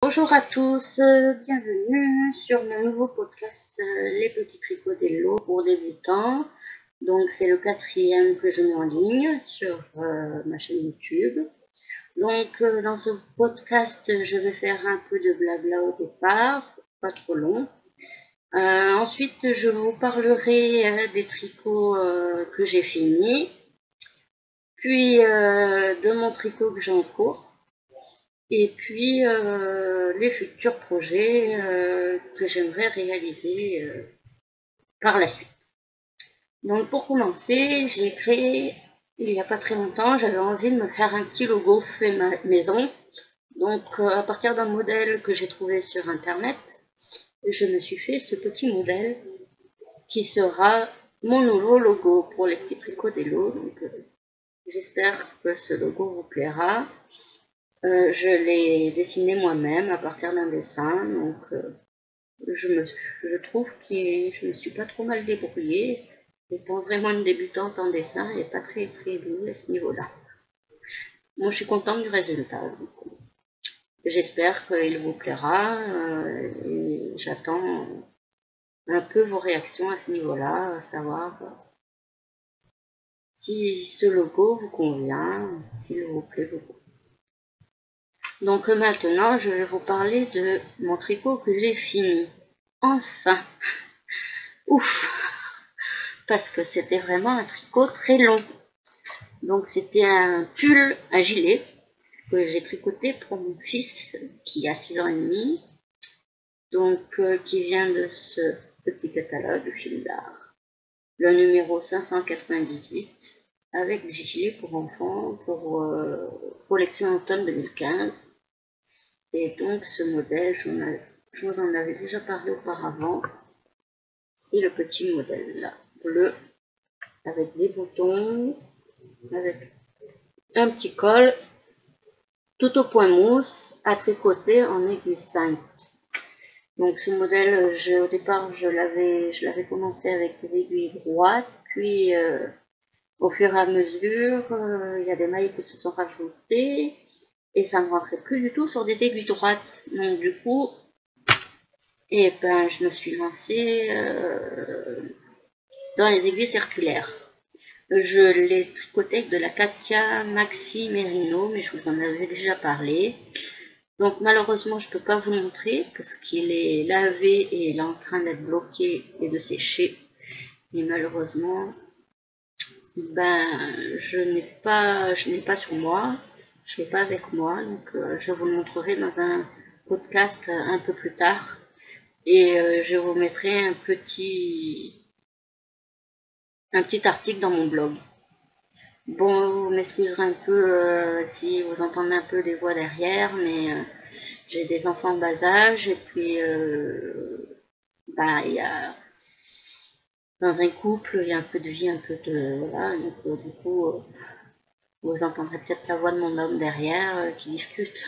Bonjour à tous, bienvenue sur le nouveau podcast Les petits tricots d'Hello pour débutants. Donc c'est le 4e que je mets en ligne sur ma chaîne YouTube. Donc dans ce podcast je vais faire un peu de blabla au départ, pas trop long. Ensuite je vous parlerai des tricots que j'ai finis, puis de mon tricot que j'ai en cours. Et puis les futurs projets que j'aimerais réaliser par la suite. Donc pour commencer, j'ai créé il n'y a pas très longtemps, j'avais envie de me faire un petit logo fait maison. Donc à partir d'un modèle que j'ai trouvé sur internet, je me suis fait ce petit modèle qui sera mon nouveau logo pour les petits tricots d'Hello. Donc j'espère que ce logo vous plaira. Je l'ai dessiné moi-même à partir d'un dessin, donc je trouve que je ne me suis pas trop mal débrouillée, étant vraiment une débutante en dessin et pas très douée à ce niveau-là. Moi, je suis contente du résultat. J'espère qu'il vous plaira et j'attends un peu vos réactions à ce niveau-là, savoir si ce logo vous convient, s'il vous plaît beaucoup. Donc maintenant, je vais vous parler de mon tricot que j'ai fini. Enfin, ouf, parce que c'était vraiment un tricot très long. Donc c'était un pull, un gilet que j'ai tricoté pour mon fils qui a 6 ans et demi. Donc qui vient de ce petit catalogue film d'art. Le numéro 598 avec des gilets pour enfants pour collection automne 2015. Et donc ce modèle, je vous en avais déjà parlé auparavant. C'est le petit modèle là, bleu, avec des boutons, avec un petit col, tout au point mousse, à tricoter en aiguille 5. Donc ce modèle, au départ, je l'avais commencé avec des aiguilles droites, puis au fur et à mesure, il y a des mailles qui se sont rajoutées, et ça ne rentrait plus du tout sur des aiguilles droites. Donc du coup, et ben, je me suis lancée dans les aiguilles circulaires. Je l'ai tricoté avec de la Katia Maxi Merino, mais je vous en avais déjà parlé. Donc malheureusement, je ne peux pas vous le montrer parce qu'il est lavé et il est en train d'être bloqué et de sécher. Et malheureusement, ben, je n'ai pas sur moi, je n'ai pas avec moi. Donc je vous le montrerai dans un podcast un peu plus tard. Et je vous mettrai un petit article dans mon blog. Bon, vous m'excuserez un peu si vous entendez un peu des voix derrière, mais j'ai des enfants en bas âge et puis il y a dans un couple il y a un peu de vie, un peu de voilà, donc du coup vous entendrez peut-être la voix de mon homme derrière qui discute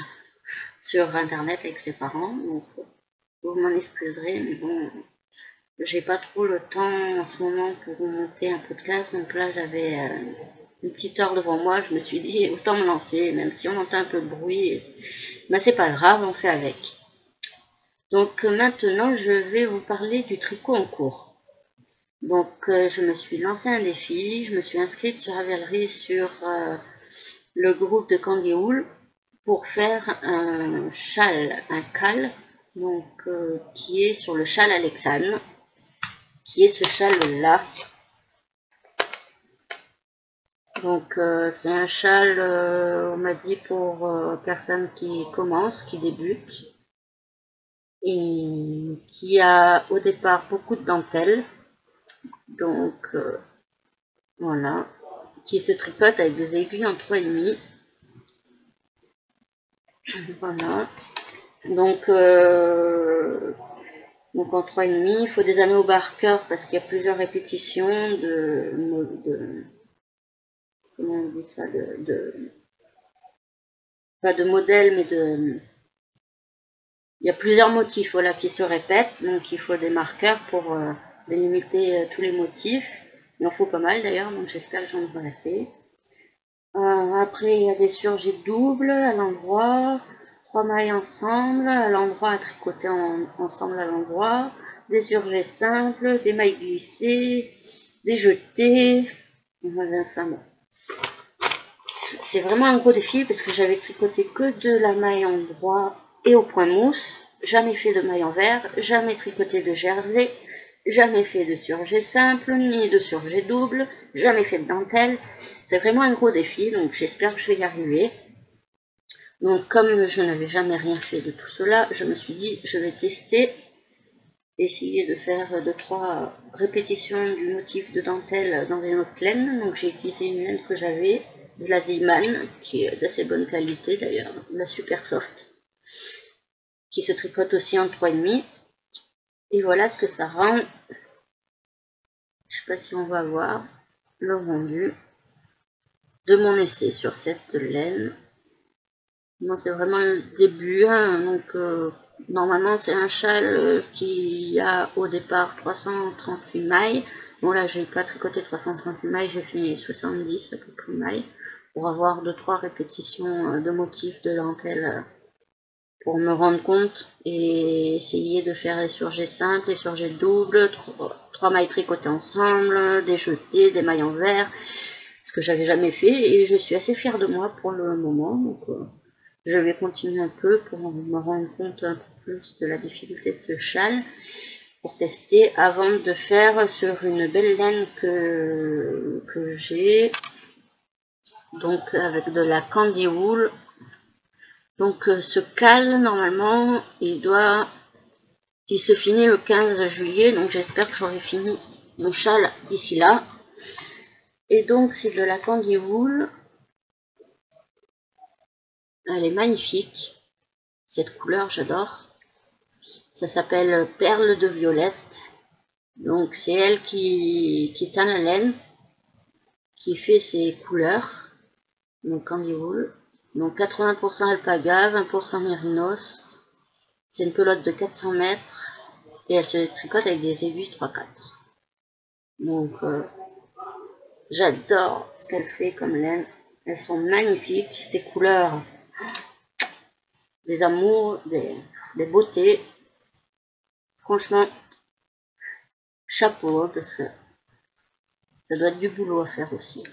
sur internet avec ses parents, donc vous m'en excuserez, mais bon, j'ai pas trop le temps en ce moment pour monter un podcast, donc là j'avais une petite heure devant moi, je me suis dit autant me lancer, même si on entend un peu de bruit, mais c'est pas grave, on fait avec. Donc maintenant je vais vous parler du tricot en cours. Donc je me suis lancé un défi, je me suis inscrite sur Ravelry sur le groupe de Kangeoul pour faire un châle, un cal, donc qui est sur le châle Alexandre, qui est ce châle là. Donc c'est un châle, on m'a dit, pour personnes qui commencent, qui débutent, et qui a au départ beaucoup de dentelle. Donc voilà, qui se tricote avec des aiguilles en 3,5. Voilà. Donc en 3,5, il faut des anneaux au marqueur parce qu'il y a plusieurs répétitions de comment on dit ça, pas de modèle, mais il y a plusieurs motifs, voilà, qui se répètent, donc il faut des marqueurs pour délimiter tous les motifs. Il en faut pas mal d'ailleurs, donc j'espère que j'en aurai assez. Après, il y a des surjets doubles à l'endroit, 3 mailles ensemble, à l'endroit, à tricoter ensemble à l'endroit, des surjets simples, des mailles glissées, des jetés, enfin bon. C'est vraiment un gros défi parce que j'avais tricoté que de la maille en droit et au point mousse, jamais fait de maille en vert, jamais tricoté de jersey, jamais fait de surjet simple, ni de surjet double, jamais fait de dentelle. C'est vraiment un gros défi, donc j'espère que je vais y arriver. Donc comme je n'avais jamais rien fait de tout cela, je me suis dit je vais tester, essayer de faire 2-3 répétitions du motif de dentelle dans une autre laine. Donc j'ai utilisé une laine que j'avais, de la Ziman, qui est d'assez bonne qualité d'ailleurs, la Super Soft, qui se tricote aussi en 3,5. Et voilà ce que ça rend. Je sais pas si on va voir le rendu de mon essai sur cette laine. Moi c'est vraiment le début, hein, donc normalement c'est un châle qui a au départ 338 mailles. Bon là j'ai pas tricoté 338 mailles, j'ai fait 70 à peu près mailles pour avoir 2-3 répétitions de motifs de dentelle pour me rendre compte et essayer de faire les surjets simples, les surjets doubles, 3 mailles tricotées ensemble, des jetés, des mailles en vert, ce que j'avais jamais fait et je suis assez fière de moi pour le moment. Donc, je vais continuer un peu pour me rendre compte un peu plus de la difficulté de ce châle pour tester avant de faire sur une belle laine que j'ai, donc avec de la candy wool. Donc ce cale normalement il se finit le 15 juillet, donc j'espère que j'aurai fini mon châle d'ici là. Et donc c'est de la candy wool. Elle est magnifique. Cette couleur, j'adore. Ça s'appelle Perle de Violette. Donc c'est elle qui teint la laine, qui fait ses couleurs. Donc candy wool. Donc 80% alpaga, 20% mérinos. C'est une pelote de 400 mètres. Et elle se tricote avec des aiguilles 3-4. Donc j'adore ce qu'elle fait comme laine. Elles sont magnifiques. Ces couleurs, des amours, des beautés. Franchement, chapeau, hein, parce que ça doit être du boulot à faire aussi.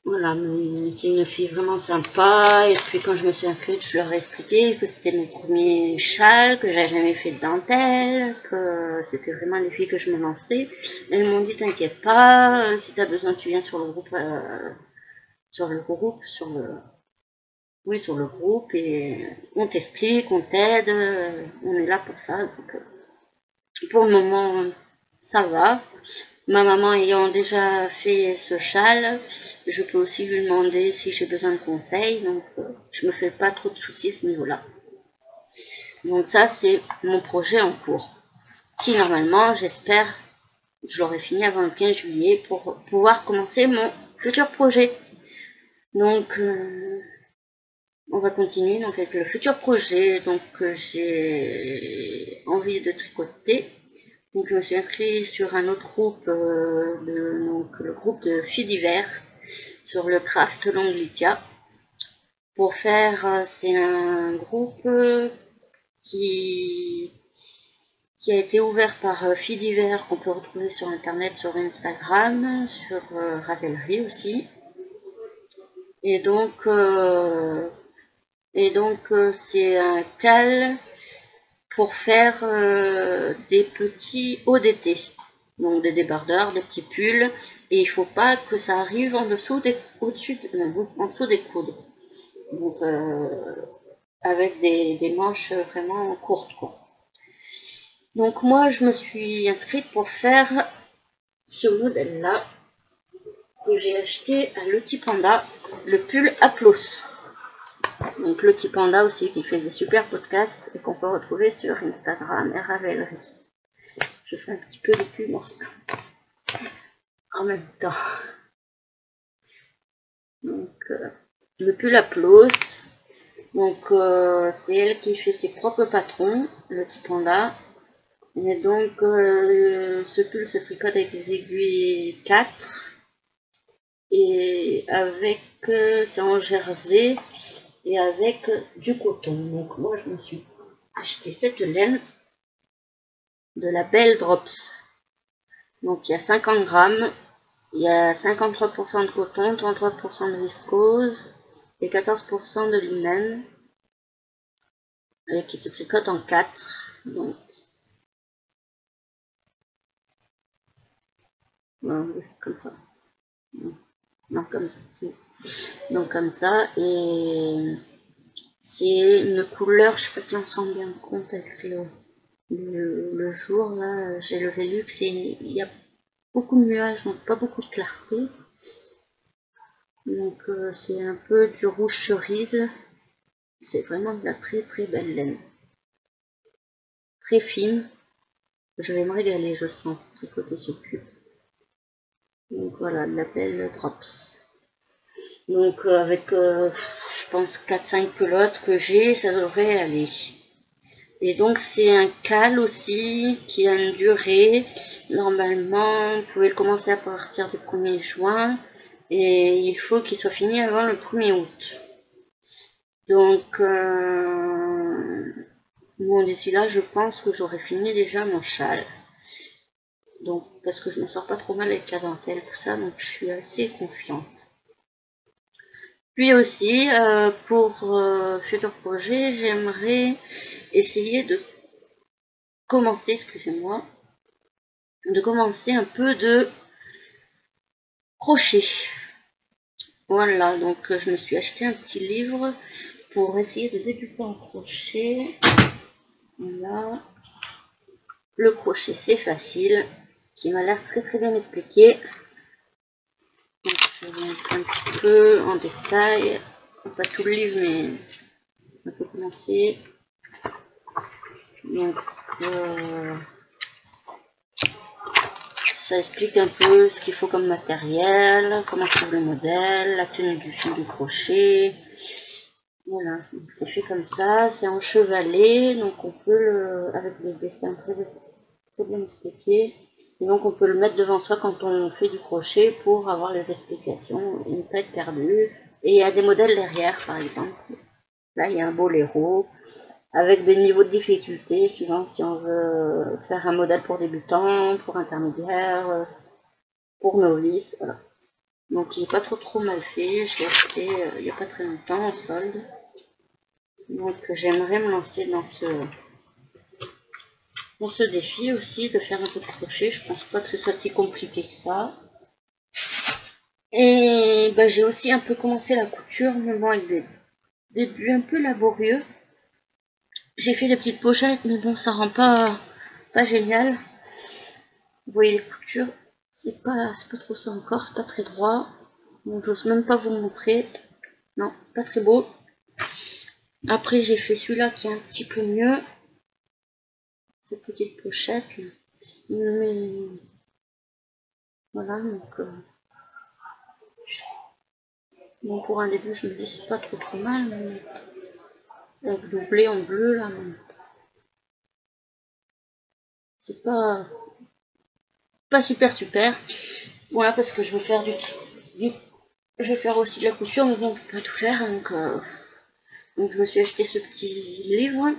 Voilà, mais c'est une fille vraiment sympa. Et puis quand je me suis inscrite, je leur ai expliqué que c'était mon premier châle, que j'avais jamais fait de dentelle, que c'était vraiment les filles que je me lançais. Et elles m'ont dit t'inquiète pas, si t'as besoin tu viens sur le groupe, oui, sur le groupe et on t'explique, on t'aide, on est là pour ça. Donc, pour le moment, ça va. Ma maman ayant déjà fait ce châle, je peux aussi lui demander si j'ai besoin de conseils, donc je me fais pas trop de soucis à ce niveau-là. Donc ça, c'est mon projet en cours, qui normalement, j'espère, je l'aurai fini avant le 15 juillet pour pouvoir commencer mon futur projet. Donc, on va continuer donc avec le futur projet. Donc, j'ai envie de tricoter. Donc je me suis inscrite sur un autre groupe, donc le groupe de filles d'hiver, sur le Craft Longlitia. Pour faire, c'est un groupe qui a été ouvert par filles d'hiver, qu'on peut retrouver sur internet, sur Instagram, sur Ravelry aussi. Et donc c'est un cale pour faire des petits hauts d'été, donc des débardeurs, des petits pulls, et il faut pas que ça arrive en dessous en dessous des coudes, donc avec des manches vraiment courtes, quoi. Donc moi je me suis inscrite pour faire ce modèle là que j'ai acheté à Loti Panda, le pull Aplos. Donc Loti Panda aussi qui fait des super podcasts et qu'on peut retrouver sur Instagram et Ravelry. Je fais un petit peu de pub en même temps. Donc le pull Aplos. Donc c'est elle qui fait ses propres patrons, Loti Panda. Et donc ce pull se tricote avec des aiguilles 4 et avec c'est en jersey et avec du coton. Donc moi je me suis acheté cette laine de la Belle Drops. Donc il y a 50 grammes, il y a 53% de coton, 33% de viscose et 14% de linen, qui se tricote en 4. Donc comme ça. Non, comme ça. Donc comme ça, et c'est une couleur, je sais pas si on se rend bien compte avec le jour, là, j'ai le Velux et il y a beaucoup de nuages, donc pas beaucoup de clarté. Donc c'est un peu du rouge cerise. C'est vraiment de la très très belle laine. Très fine. Je vais me régaler, je sens, tricoter ce pull. Donc voilà, de la Belle Drops. Donc avec, je pense, 4-5 culottes que j'ai, ça devrait aller. Et donc c'est un cal aussi qui a une durée. Normalement, vous pouvez le commencer à partir du 1er juin. Et il faut qu'il soit fini avant le 1er août. Donc, bon, d'ici là, je pense que j'aurai fini déjà mon châle. Donc, parce que je me sors pas trop mal avec la dentelle, tout ça, donc je suis assez confiante. Puis aussi, pour futur projet, j'aimerais essayer de commencer, excusez-moi, de commencer un peu de crochet. Voilà, donc je me suis acheté un petit livre pour essayer de débuter en crochet. Voilà. Le crochet, c'est facile, qui m'a l'air très très bien expliqué. Donc, je vais mettre un petit peu en détail, pas tout le livre, mais on peut commencer. Donc, ça explique un peu ce qu'il faut comme matériel, comment faire le modèle, la tenue du fil du crochet. Voilà, c'est fait comme ça, c'est enchevalé, donc on peut, avec des dessins très bien expliqués, et donc on peut le mettre devant soi quand on fait du crochet pour avoir les explications et ne pas être perdu. Et il y a des modèles derrière, par exemple. Là, il y a un boléro avec des niveaux de difficulté suivant si on veut faire un modèle pour débutants, pour intermédiaires, pour novices, voilà. Donc il n'est pas trop mal fait, je l'ai acheté il n'y a pas très longtemps en solde. Donc j'aimerais me lancer dans ce défi aussi, de faire un peu de crochet. Je pense pas que ce soit si compliqué que ça. Et ben, j'ai aussi un peu commencé la couture, mais bon, avec des débuts un peu laborieux. J'ai fait des petites pochettes, mais bon, ça rend pas génial. Vous voyez les coutures, c'est pas trop ça encore, c'est pas très droit. Donc j'ose même pas vous montrer. Non, c'est pas très beau. Après j'ai fait celui-là qui est un petit peu mieux. Cette petite pochette là. Mais voilà, donc bon, pour un début je me dis c'est pas trop mal, mais avec doublé en bleu là, c'est pas super. Voilà, parce que je veux faire je veux faire aussi de la couture, mais bon, on peut pas tout faire, donc je me suis acheté ce petit livre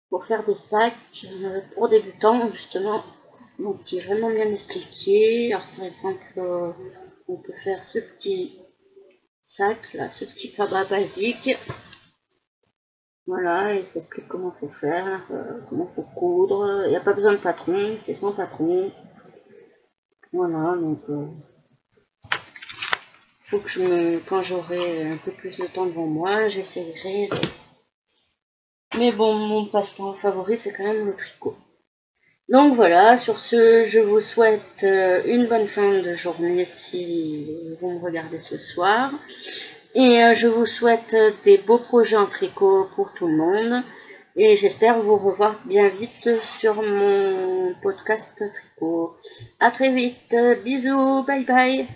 pour faire des sacs pour débutants, justement. Donc qui est vraiment bien expliqué. Alors par exemple, on peut faire ce petit sac là, ce petit cabas basique. Voilà, et ça explique comment faut faire, comment faut coudre. Il n'y a pas besoin de patron, c'est sans patron. Voilà, donc faut que quand j'aurai un peu plus de temps devant moi, j'essaierai. Mais bon, mon passe-temps favori, c'est quand même le tricot. Donc voilà, sur ce, je vous souhaite une bonne fin de journée si vous me regardez ce soir. Et je vous souhaite des beaux projets en tricot pour tout le monde. Et j'espère vous revoir bien vite sur mon podcast tricot. À très vite, bisous, bye bye.